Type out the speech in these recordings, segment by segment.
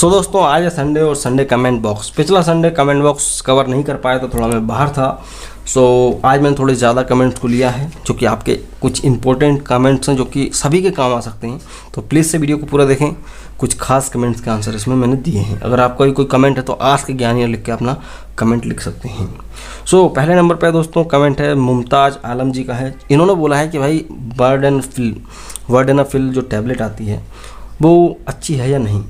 सो दोस्तों आज है संडे और संडे कमेंट बॉक्स। पिछला संडे कमेंट बॉक्स कवर नहीं कर पाया तो थोड़ा मैं बाहर था। सो आज मैंने थोड़े ज़्यादा कमेंट्स को लिया है जो कि आपके कुछ इंपॉर्टेंट कमेंट्स हैं जो कि सभी के काम आ सकते हैं। तो प्लीज़ से वीडियो को पूरा देखें, कुछ खास कमेंट्स के आंसर इसमें मैंने दिए हैं। अगर आपका कोई कमेंट है तो आस्क ज्ञानी लिख के अपना कमेंट लिख सकते हैं। सो पहले नंबर पर दोस्तों कमेंट है मुमताज़ आलम जी का है। इन्होंने बोला है कि भाई वर्डेनाफिल जो टैबलेट आती है वो अच्छी है या नहीं,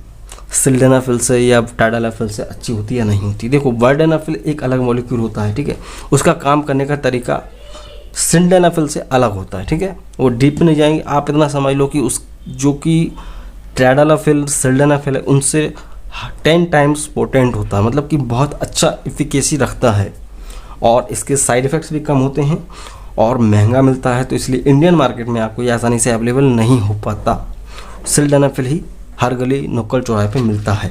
सिल्डेनाफिल से या टाडालाफिल से अच्छी होती है या नहीं होती। देखो वर्डेनाफिल एक अलग मॉलिक्यूल होता है, ठीक है। उसका काम करने का तरीका सिल्डेनाफिल से अलग होता है, ठीक है। वो डीप नहीं जाएंगे, आप इतना समझ लो कि उस जो कि टाडालाफिल सिल्डेनाफिल है उनसे 10 टाइम्स पोटेंट होता है, मतलब कि बहुत अच्छा इफिकेसी रखता है और इसके साइड इफ़ेक्ट्स भी कम होते हैं और महंगा मिलता है। तो इसलिए इंडियन मार्केट में आपको ये आसानी से अवेलेबल नहीं हो पाता। सिल्डेनाफिल ही हर गली नुक्कड़ चौराहे पे मिलता है,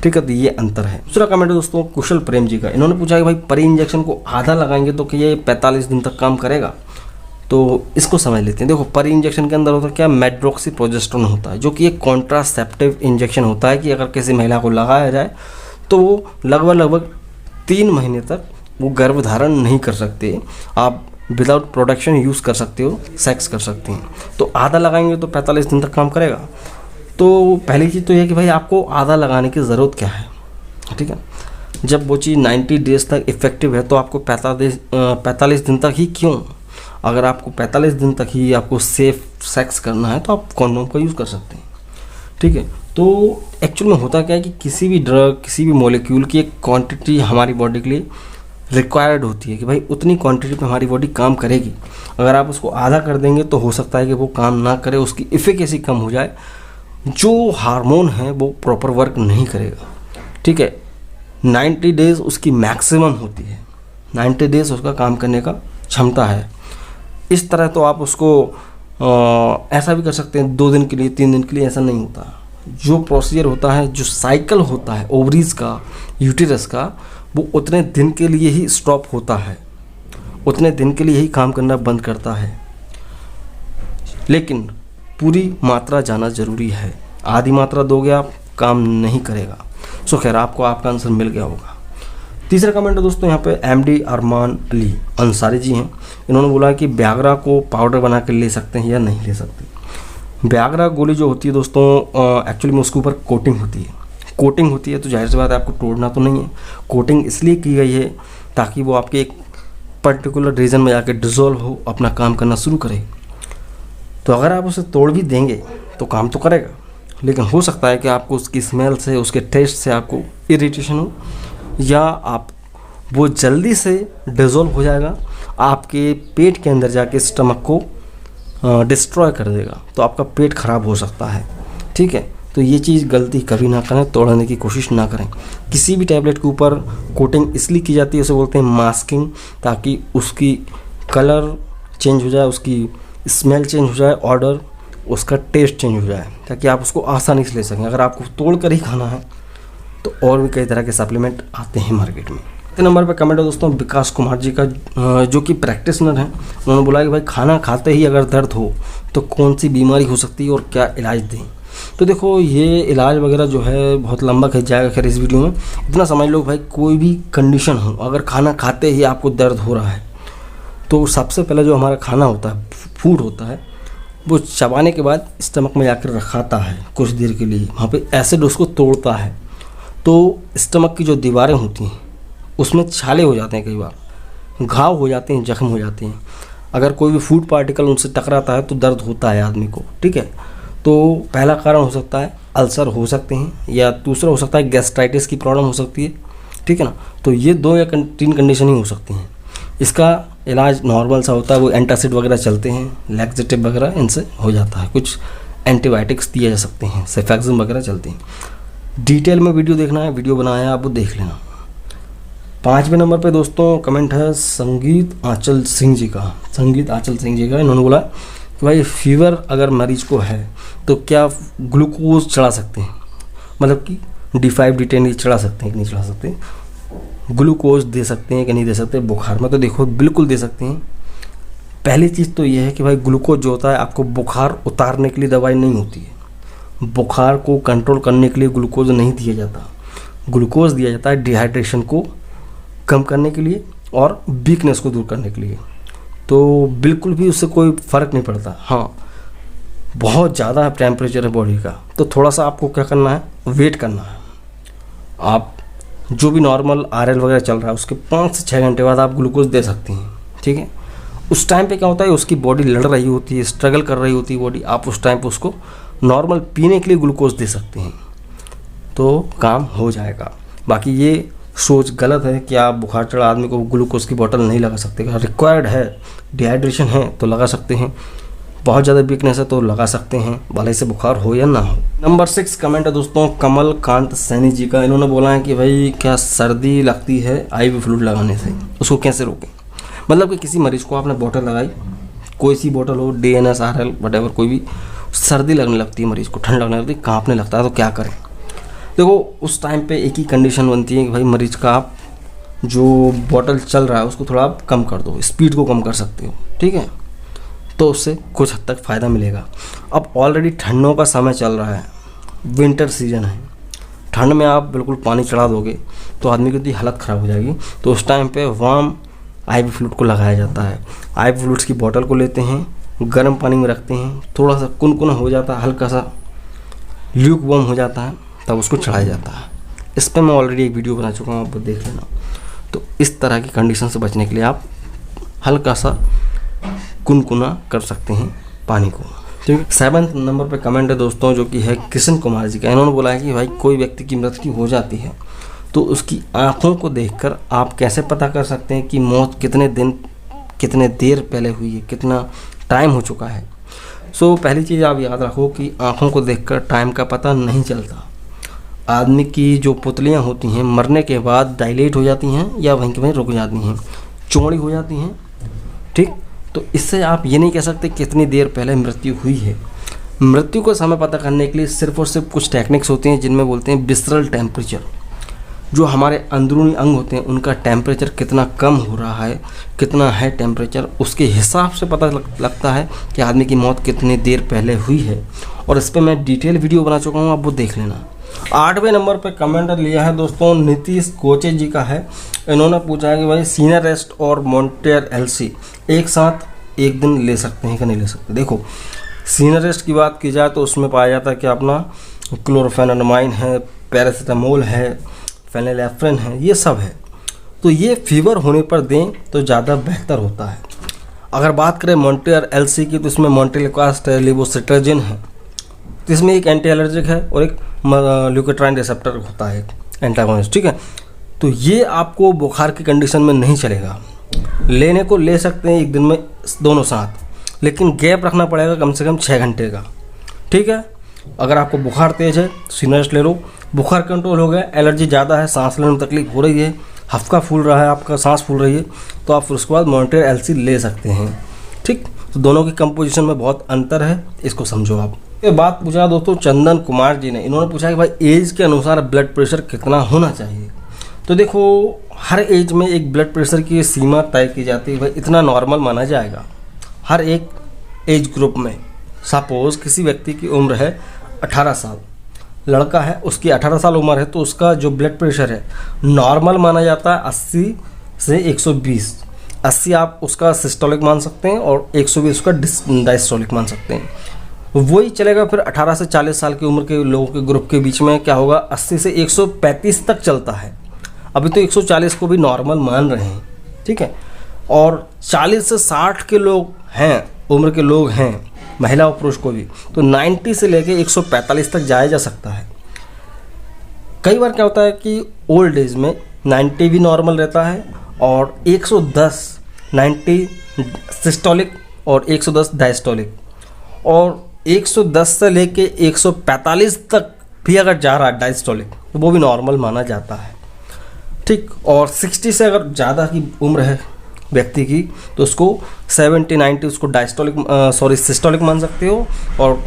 ठीक है। तो ये अंतर है। दूसरा कमेंट है दोस्तों कुशल प्रेम जी का। इन्होंने पूछा कि भाई परी इंजेक्शन को आधा लगाएंगे तो क्या ये 45 दिन तक काम करेगा? तो इसको समझ लेते हैं। देखो परी इंजेक्शन के अंदर होता है क्या, मेट्रोक्सीप्रोजेस्टेरोन होता है जो कि एक कॉन्ट्रासेप्टिव इंजेक्शन होता है कि अगर किसी महिला को लगाया जाए तो वो लगभग 3 महीने तक वो गर्भधारण नहीं कर सकते। आप विदाउट प्रोटेक्शन यूज़ कर सकते हो, सेक्स कर सकते हैं। तो आधा लगाएंगे तो 45 दिन तक काम करेगा। तो पहली चीज़ तो यह कि भाई आपको आधा लगाने की ज़रूरत क्या है, ठीक है। जब वो चीज़ 90 डेज तक इफ़ेक्टिव है तो आपको 45 दिन तक ही क्यों? अगर आपको 45 दिन तक ही आपको सेफ सेक्स करना है तो आप कॉन्डोम का यूज़ कर सकते हैं, ठीक है। तो एक्चुअल में होता क्या है कि किसी भी ड्रग, किसी भी मॉलिक्यूल की एक क्वांटिटी हमारी बॉडी के लिए रिक्वायर्ड होती है कि भाई उतनी क्वांटिटी पे हमारी बॉडी काम करेगी। अगर आप उसको आधा कर देंगे तो हो सकता है कि वो काम ना करे, उसकी इफिकेसी कम हो जाए, जो हार्मोन है वो प्रॉपर वर्क नहीं करेगा, ठीक है। 90 डेज़ उसकी मैक्सिमम होती है, 90 डेज़ उसका काम करने का क्षमता है। इस तरह तो आप उसको ऐसा भी कर सकते हैं 2 दिन के लिए, 3 दिन के लिए, ऐसा नहीं होता। जो प्रोसीजर होता है, जो साइकिल होता है ओवरीज का, यूटेरस का, वो उतने दिन के लिए ही स्टॉप होता है, उतने दिन के लिए ही काम करना बंद करता है। लेकिन पूरी मात्रा जाना ज़रूरी है। आधी मात्रा दोगे आप, काम नहीं करेगा। सो खैर आपको आपका आंसर मिल गया होगा। तीसरा कमेंट है दोस्तों यहाँ पे MD अरमान अली अंसारी जी हैं। इन्होंने बोला कि ब्यागरा को पाउडर बना कर ले सकते हैं या नहीं ले सकते। ब्यागरा गोली जो होती है दोस्तों एक्चुअली में उसके ऊपर कोटिंग होती है। कोटिंग होती है तो जाहिर सी बात है आपको तोड़ना तो नहीं है। कोटिंग इसलिए की गई है ताकि वो आपके एक पर्टिकुलर रीजन में जाके डिज़ोल्व हो, अपना काम करना शुरू करे। तो अगर आप उसे तोड़ भी देंगे तो काम तो करेगा, लेकिन हो सकता है कि आपको उसकी स्मेल से, उसके टेस्ट से आपको इरिटेशन हो, या आप वो जल्दी से डिज़ोल्व हो जाएगा, आपके पेट के अंदर जाके स्टमक को डिस्ट्रॉय कर देगा, तो आपका पेट ख़राब हो सकता है, ठीक है। तो ये चीज़ गलती कभी ना करें, तोड़ने की कोशिश ना करें। किसी भी टैबलेट के ऊपर कोटिंग इसलिए की जाती है, उसे बोलते हैं मास्किंग, ताकि उसकी कलर चेंज हो जाए, उसकी स्मेल चेंज हो जाए, ऑर्डर, उसका टेस्ट चेंज हो जाए, ताकि आप उसको आसानी से ले सकें। अगर आपको तोड़ कर ही खाना है तो और भी कई तरह के सप्लीमेंट आते हैं मार्केट में। तीसरे नंबर पर कमेंट है दोस्तों विकास कुमार जी का, जो कि प्रैक्टिशनर हैं। उन्होंने बोला कि भाई खाना खाते ही अगर दर्द हो तो कौन सी बीमारी हो सकती है और क्या इलाज दें। तो देखो ये इलाज वगैरह जो है बहुत लंबा खिंच जाएगा खैर इस वीडियो में। इतना समझ लो भाई कोई भी कंडीशन हो, अगर खाना खाते ही आपको दर्द हो रहा है तो सबसे पहले जो हमारा खाना होता है, फूड होता है, वो चबाने के बाद स्टमक में जाकर रखाता है कुछ देर के लिए, वहाँ पे एसिड उसको तोड़ता है। तो स्टमक की जो दीवारें होती हैं उसमें छाले हो जाते हैं, कई बार घाव हो जाते हैं, जख्म हो जाते हैं। अगर कोई भी फूड पार्टिकल उनसे टकराता है तो दर्द होता है आदमी को, ठीक है। तो पहला कारण हो सकता है अल्सर हो सकते हैं, या दूसरा हो सकता है गैस्ट्राइटिस की प्रॉब्लम हो सकती है, ठीक है ना। तो ये 2 या 3 कंडीशन ही हो सकती हैं। इसका इलाज नॉर्मल सा होता है, वो एंटासिड वगैरह चलते हैं, लैक्सेटिव वगैरह, इनसे हो जाता है। कुछ एंटीबायोटिक्स दिए जा सकते हैं, सेफेक्सिम वगैरह चलते हैं। डिटेल में वीडियो देखना है, वीडियो बनाया आप वो देख लेना। 5वें नंबर पे दोस्तों कमेंट है संगीत आंचल सिंह जी का। इन्होंने बोला कि भाई फीवर अगर मरीज को है तो क्या ग्लूकोज चढ़ा सकते हैं, मतलब कि D5 D10 चढ़ा सकते हैं कि नहीं चढ़ा सकते, ग्लूकोज दे सकते हैं कि नहीं दे सकते बुखार में? तो देखो बिल्कुल दे सकते हैं। पहली चीज़ तो ये है कि भाई ग्लूकोज जो होता है आपको बुखार उतारने के लिए दवाई नहीं होती है, बुखार को कंट्रोल करने के लिए ग्लूकोज नहीं दिया जाता। ग्लूकोज दिया जाता है डिहाइड्रेशन को कम करने के लिए और वीकनेस को दूर करने के लिए। तो बिल्कुल भी उससे कोई फ़र्क नहीं पड़ता। हाँ, बहुत ज़्यादा टेम्परेचर है बॉडी का तो थोड़ा सा आपको क्या करना है, वेट करना है। आप जो भी नॉर्मल आरएल वगैरह चल रहा है उसके 5 से 6 घंटे बाद आप ग्लूकोज दे सकती हैं, ठीक है। उस टाइम पे क्या होता है, उसकी बॉडी लड़ रही होती है, स्ट्रगल कर रही होती है बॉडी, आप उस टाइम पे उसको नॉर्मल पीने के लिए ग्लूकोज दे सकते हैं तो काम हो जाएगा। बाकी ये सोच गलत है कि आप बुखार चढ़ा आदमी को ग्लूकोज की बोतल नहीं लगा सकते। रिक्वायर्ड है, डिहाइड्रेशन है तो लगा सकते हैं, बहुत ज़्यादा वीकनेस है तो लगा सकते हैं, भले से बुखार हो या ना हो। नंबर 6 कमेंट है दोस्तों कमल कांत सैनी जी का। इन्होंने बोला है कि भाई क्या सर्दी लगती है IV फ्लूइड लगाने से, उसको कैसे रोकें। मतलब कि किसी मरीज़ को आपने बोतल लगाई, कोई सी बोतल हो, DNS RL वटेवर कोई भी, सर्दी लगने लगती है मरीज़ को, ठंड लगने लगती है, काँपने लगता है तो क्या करें। देखो उस टाइम पे एक ही कंडीशन बनती है कि भाई मरीज़ का आप जो बोतल चल रहा है उसको थोड़ा आप कम कर दो, स्पीड को कम कर सकते हो, ठीक है, तो उससे कुछ हद तक फ़ायदा मिलेगा। अब ऑलरेडी ठंडों का समय चल रहा है, विंटर सीजन है, ठंड में आप बिल्कुल पानी चढ़ा दोगे तो आदमी की हालत ख़राब हो जाएगी। तो उस टाइम पे वार्म IV फ्लूइड को लगाया जाता है। IV फ्लूइड्स की बोतल को लेते हैं, गर्म पानी में रखते हैं, थोड़ा सा कुनकुना हो जाता है, हल्का सा ल्यूक वार्म हो जाता है, तब उसको चढ़ाया जाता है। इस पर मैं ऑलरेडी एक वीडियो बना चुका हूँ, आप देख लेना। तो इस तरह की कंडीशन से बचने के लिए आप हल्का सा कुनकुना कर सकते हैं पानी को, ठीक है। 7 नंबर पे कमेंट है दोस्तों जो कि है किशन कुमार जी का। इन्होंने बोला है कि भाई कोई व्यक्ति की मृत्यु हो जाती है तो उसकी आंखों को देखकर आप कैसे पता कर सकते हैं कि मौत कितने देर पहले हुई है, कितना टाइम हो चुका है। सो पहली चीज़ आप याद रखो कि आंखों को देखकर टाइम का पता नहीं चलता। आदमी की जो पुतलियाँ होती हैं मरने के बाद डायलेट हो जाती हैं या वहीं के वहीं रुक जाती हैं, चौड़ी हो जाती हैं, ठीक। तो इससे आप ये नहीं कह सकते कितनी देर पहले मृत्यु हुई है। मृत्यु का समय पता करने के लिए सिर्फ और सिर्फ कुछ टेक्निक्स होती हैं जिनमें बोलते हैं विसरल टेम्परेचर। जो हमारे अंदरूनी अंग होते हैं उनका टेम्परेचर कितना कम हो रहा है, कितना है टेम्परेचर, उसके हिसाब से पता लगता है कि आदमी की मौत कितनी देर पहले हुई है। और इस पर मैं डिटेल वीडियो बना चुका हूँ, आप वो देख लेना। 8वें नंबर पे कमेंट लिया है दोस्तों नीतीश कोचे जी का है। इन्होंने पूछा है कि भाई सीनियरेस्ट और मॉन्टेयर LC एक साथ एक दिन ले सकते हैं कि नहीं ले सकते। देखो सीनियरेस्ट की बात की जाए तो उसमें पाया जाता है कि अपना क्लोरोफेनामाइन है, पैरासीटामोल है, फेनिलेफ्रिन है, ये सब है। तो ये फीवर होने पर दें तो ज़्यादा बेहतर होता है। अगर बात करें मॉन्टेयर LC की तो इसमें मॉन्टेलिकास्ट है, लेवोसिट्राजिन है, तो इसमें एक एंटी एलर्जिक है और एक ल्यूकोट्राइन रिसेप्टर होता है, एक एंटागोनिस्ट, ठीक है। तो ये आपको बुखार की कंडीशन में नहीं चलेगा। लेने को ले सकते हैं एक दिन में दोनों साथ, लेकिन गैप रखना पड़ेगा कम से कम 6 घंटे का, ठीक है। अगर आपको बुखार तेज़ है तो सीनियरेस्ट ले लो, बुखार कंट्रोल हो गया, एलर्जी ज़्यादा है, सांस लेने में तकलीफ हो रही है, हफ्का फूल रहा है, आपका सांस फूल रही है, तो आप फिर उसके बाद मॉन्टेयर LC ले सकते हैं, ठीक। तो दोनों की कंपोजिशन में बहुत अंतर है, इसको समझो आप। ये बात पूछा दोस्तों चंदन कुमार जी ने। इन्होंने पूछा कि भाई एज के अनुसार ब्लड प्रेशर कितना होना चाहिए। तो देखो हर एज में एक ब्लड प्रेशर की सीमा तय की जाती है, भाई इतना नॉर्मल माना जाएगा हर एक एज ग्रुप में। सपोज किसी व्यक्ति की उम्र है 18 साल, लड़का है, उसकी 18 साल उम्र है, तो उसका जो ब्लड प्रेशर है नॉर्मल माना जाता है 80 से 120। 80 आप उसका सिस्टोलिक मान सकते हैं और 120 उसका डायस्टोलिक मान सकते हैं। वही चलेगा फिर 18 से 40 साल की उम्र के लोगों के ग्रुप के बीच में क्या होगा, 80 से 135 तक चलता है। अभी तो 140 को भी नॉर्मल मान रहे हैं, ठीक है। और 40 से 60 के लोग हैं, उम्र के लोग हैं, महिला और पुरुष को भी, तो 90 से लेके 145 तक जाया जा सकता है। कई बार क्या होता है कि ओल्ड एज में 90 भी नॉर्मल रहता है और 110 90 सिस्टोलिक और 110 डायस्टोलिक, और 110 से लेके 145 तक भी अगर जा रहा है डायस्टोलिक तो वो भी नॉर्मल माना जाता है, ठीक। और 60 से अगर ज़्यादा की उम्र है व्यक्ति की तो उसको 70-90 उसको सिस्टोलिक मान सकते हो, और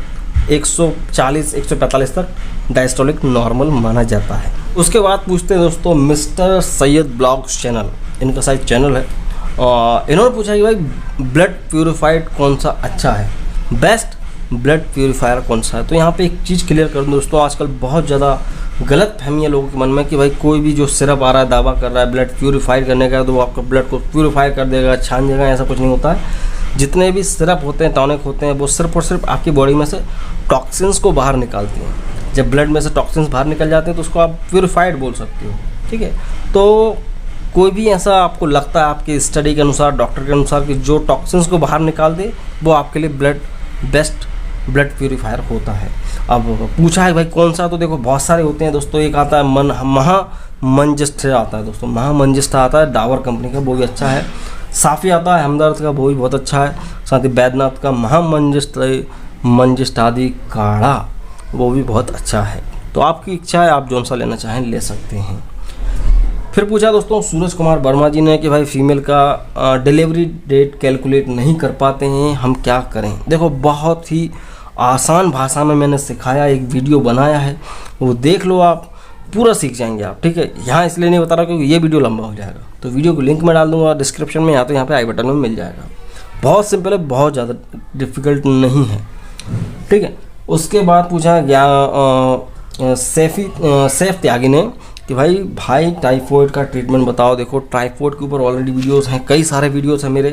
140-145 तक डायस्टोलिक नॉर्मल माना जाता है। उसके बाद पूछते हैं दोस्तों मिस्टर सैयद ब्लॉग्स चैनल, इनका शायद चैनल है। इन्होंने पूछा कि भाई ब्लड प्यूरिफाइड कौन सा अच्छा है, बेस्ट ब्लड प्यूरीफायर कौन सा है। तो यहाँ पे एक चीज़ क्लियर कर दूँ दोस्तों, आजकल बहुत ज़्यादा गलत फहमी है लोगों के मन में कि भाई कोई भी जो सिरप आ रहा है दावा कर रहा है ब्लड प्यूरीफाई करने का, तो वो आपका ब्लड को प्यूरीफाई कर देगा, छान देगा। ऐसा कुछ नहीं होता है। जितने भी सिरप होते हैं, टॉनिक होते हैं, वो सिर्फ और सिर्फ आपकी बॉडी में से टॉक्सिन्स को बाहर निकालती हैं। जब ब्लड में से टॉक्सिन्स बाहर निकल जाते हैं तो उसको आप प्यूरीफाइड बोल सकते हो, ठीक है। तो कोई भी ऐसा आपको लगता है आपकी स्टडी के अनुसार, डॉक्टर के अनुसार, कि जो टॉक्सिन्स को बाहर निकाल दे, वो आपके लिए बेस्ट ब्लड प्यूरीफायर होता है। अब पूछा है भाई कौन सा, तो देखो बहुत सारे होते हैं दोस्तों। एक आता है महामंजिष्ठ आता है दोस्तों, महामंजिष्ठ आता है डाबर कंपनी का, वो भी अच्छा है। साफ़ी आता है हमदर्द का, वो भी बहुत अच्छा है। साथ ही बैद्यनाथ का महामंजिष्ठ आदि काढ़ा, वो भी बहुत अच्छा है। तो आपकी इच्छा है, आप जौन सा लेना चाहें ले सकते हैं। फिर पूछा दोस्तों सूरज कुमार वर्मा जी ने कि भाई फीमेल का डिलीवरी डेट कैलकुलेट नहीं कर पाते हैं, हम क्या करें। देखो बहुत ही आसान भाषा में मैंने सिखाया, एक वीडियो बनाया है, वो देख लो, आप पूरा सीख जाएंगे आप, ठीक है। यहाँ इसलिए नहीं बता रहा क्योंकि ये वीडियो लंबा हो जाएगा, तो वीडियो को लिंक में डाल दूंगा डिस्क्रिप्शन में, या तो यहाँ पे आई बटन में मिल जाएगा। बहुत सिंपल है, बहुत ज़्यादा डिफ़िकल्ट नहीं है, ठीक है। उसके बाद पूछा सैफ त्यागी ने कि भाई टाइफॉइड का ट्रीटमेंट बताओ। देखो टाइफॉइड के ऊपर ऑलरेडी वीडियोस हैं, कई सारे वीडियोस हैं मेरे,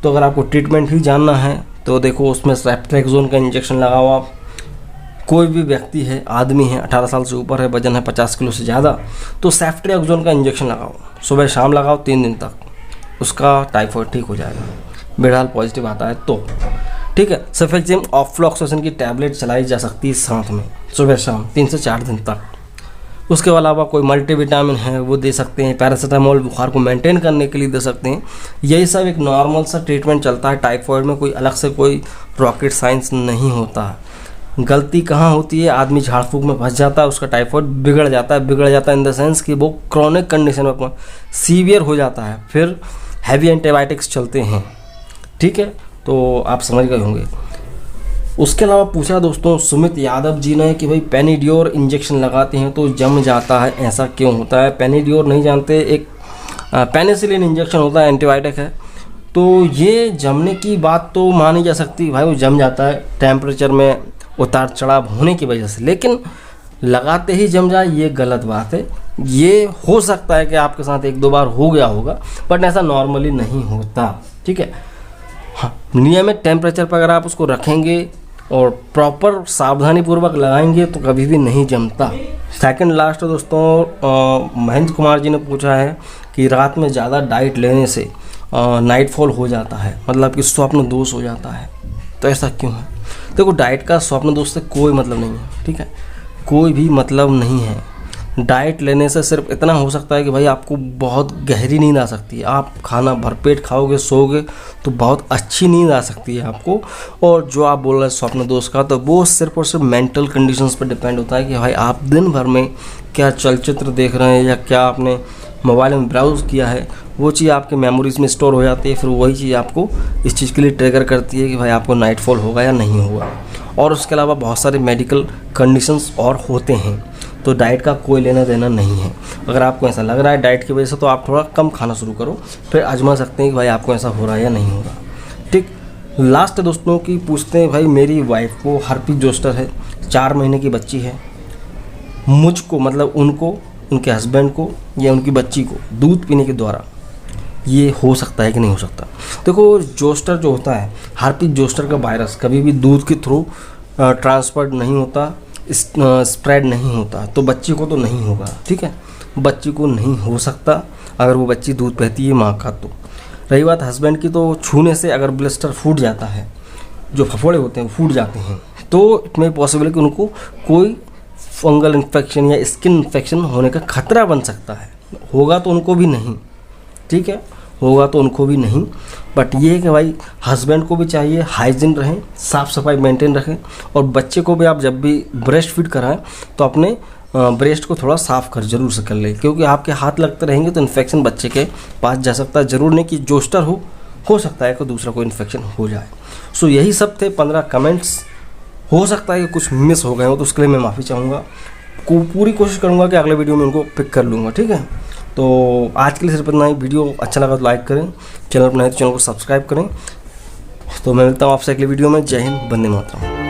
तो अगर आपको ट्रीटमेंट ही जानना है तो देखो उसमें सेफ्ट्रेक्सोन का इंजेक्शन लगाओ आप। कोई भी व्यक्ति है, आदमी है, 18 साल से ऊपर है, वजन है 50 किलो से ज़्यादा, तो सेफ्ट्रेक्सोन का इंजेक्शन लगाओ, सुबह शाम लगाओ 3 दिन तक, उसका टाइफॉइड ठीक हो जाएगा, बेडाल पॉजिटिव आता है तो, ठीक है। सेफेक्सिम ऑफ्लॉक्सासिन की टैबलेट चलाई जा सकती है साथ में, सुबह शाम 3 से 4 दिन तक। उसके अलावा कोई मल्टीविटामिन है वो दे सकते हैं, पैरासीटामोल बुखार को मेंटेन करने के लिए दे सकते हैं। यही सब एक नॉर्मल सा ट्रीटमेंट चलता है टाइफॉइड में, कोई अलग से कोई रॉकेट साइंस नहीं होता है। गलती कहाँ होती है, आदमी झाड़ फूक में फंस जाता है, उसका टाइफॉइड बिगड़ जाता है इन द सेंस कि वो क्रॉनिक कंडीशन में सीवियर हो जाता है, फिर हैवी एंटीबायोटिक्स चलते हैं, ठीक है। तो आप समझ गए होंगे। उसके अलावा पूछा दोस्तों सुमित यादव जी ने कि भाई पेनिड्योर इंजेक्शन लगाते हैं तो जम जाता है, ऐसा क्यों होता है। पेनिड्योर नहीं जानते, एक पेनिसिलिन इंजेक्शन होता है, एंटीबायोटिक है। तो ये जमने की बात तो मानी जा सकती है, भाई वो जम जाता है टेम्परेचर में उतार चढ़ाव होने की वजह से, लेकिन लगाते ही जम जाए ये गलत बात है। ये हो सकता है कि आपके साथ 1-2 बार हो गया होगा, बट ऐसा नॉर्मली नहीं होता, ठीक है। हाँ, नियमित टेम्परेचर पर अगर आप उसको रखेंगे और प्रॉपर सावधानी पूर्वक लगाएंगे तो कभी भी नहीं जमता। सेकंड लास्ट दोस्तों महेंद्र कुमार जी ने पूछा है कि रात में ज़्यादा डाइट लेने से नाइटफॉल हो जाता है, मतलब कि स्वप्न दोष हो जाता है, तो ऐसा क्यों है। देखो डाइट का स्वप्न दोष से कोई मतलब नहीं है, ठीक है, कोई भी मतलब नहीं है। डाइट लेने से सिर्फ इतना हो सकता है कि भाई आपको बहुत गहरी नींद आ सकती है, आप खाना भरपेट खाओगे सोओगे तो बहुत अच्छी नींद आ सकती है आपको। और जो आप बोल रहे हैं स्वप्न दोष का, तो वो सिर्फ और सिर्फ मेंटल कंडीशंस पर डिपेंड होता है कि भाई आप दिन भर में क्या चलचित्र देख रहे हैं या क्या आपने मोबाइल में ब्राउज़ किया है, वो चीज़ आपके मेमोरीज में स्टोर हो जाती है, फिर वही चीज़ आपको इस चीज़ के लिए ट्रिगर करती है कि भाई आपको नाइटफॉल होगा या नहीं होगा। और उसके अलावा बहुत सारे मेडिकल कंडीशंस और होते हैं, तो डाइट का कोई लेना देना नहीं है। अगर आपको ऐसा लग रहा है डाइट की वजह से, तो आप थोड़ा कम खाना शुरू करो, फिर आजमा सकते हैं कि भाई आपको ऐसा हो रहा है या नहीं हो रहा, ठीक। लास्ट दोस्तों की पूछते हैं, भाई मेरी वाइफ को हर्पीस जोस्टर है, 4 महीने की बच्ची है, मुझको मतलब उनको, उनके हस्बैंड को या उनकी बच्ची को दूध पीने के द्वारा ये हो सकता है कि नहीं हो सकता। देखो जोस्टर जो होता है, हर्पीस जोस्टर का वायरस कभी भी दूध के थ्रू ट्रांसफर नहीं होता, स्प्रेड नहीं होता, तो बच्ची को तो नहीं होगा, ठीक है, बच्ची को नहीं हो सकता अगर वो बच्ची दूध पीती है माँ का। तो रही बात हस्बैंड की, तो छूने से अगर ब्लिस्टर फूट जाता है, जो फफोड़े होते हैं वो फूट जाते हैं, तो इतने पॉसिबल है कि उनको कोई फंगल इन्फेक्शन या स्किन इन्फेक्शन होने का खतरा बन सकता है। होगा तो उनको भी नहीं, ठीक है, होगा तो उनको भी नहीं, बट ये है कि भाई हस्बैंड को भी चाहिए हाइजीन रहें, साफ़ सफाई मेंटेन रखें, और बच्चे को भी आप जब भी ब्रेस्ट फीड कराएं तो अपने ब्रेस्ट को थोड़ा साफ़ कर जरूर से कर लें, क्योंकि आपके हाथ लगते रहेंगे तो इन्फेक्शन बच्चे के पास जा सकता है। ज़रूर नहीं कि जोस्टर हो सकता है कि दूसरा कोई इन्फेक्शन हो जाए। सो यही सब थे 15 कमेंट्स। हो सकता है कि कुछ मिस हो गए हो, तो उसके लिए मैं माफ़ी चाहूँगा, पूरी कोशिश करूँगा कि अगले वीडियो में उनको पिक कर लूँगा, ठीक है। तो आज के लिए सिर्फ इतना ही। वीडियो अच्छा लगा तो लाइक करें, चैनल पर नए तो चैनल को सब्सक्राइब करें। तो मैं मिलता हूँ आपसे अगले वीडियो में। जय हिंद, वंदे मातरम।